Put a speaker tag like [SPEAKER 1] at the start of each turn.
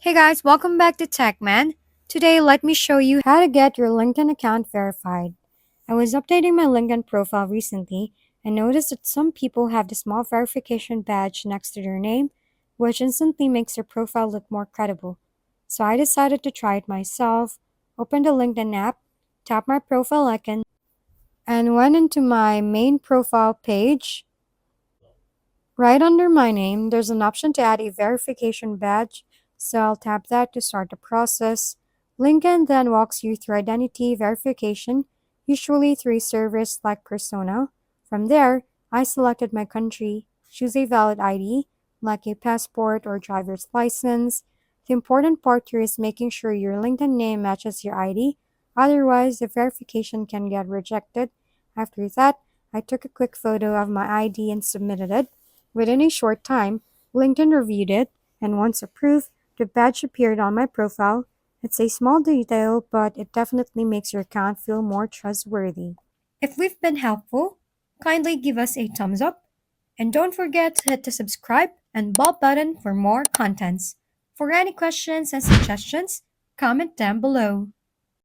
[SPEAKER 1] Hey guys, welcome back to TechMan. Today, let me show you how to get your LinkedIn account verified. I was updating my LinkedIn profile recently and noticed that some people have the small verification badge next to their name, which instantly makes their profile look more credible. So I decided to try it myself, opened the LinkedIn app, tapped my profile icon, and went into my main profile page. Right under my name, there's an option to add a verification badge, so I'll tap that to start the process. LinkedIn then walks you through identity verification, usually through a service like Persona. From there, I selected my country, choose a valid ID, like a passport or driver's license. The important part here is making sure your LinkedIn name matches your ID, otherwise, the verification can get rejected. After that, I took a quick photo of my ID and submitted it. Within a short time, LinkedIn reviewed it, and once approved, the badge appeared on my profile. It's a small detail, but it definitely makes your account feel more trustworthy. If we've been helpful, kindly give us a thumbs up, and don't forget to hit the subscribe and bell button for more contents. For any questions and suggestions, comment down below.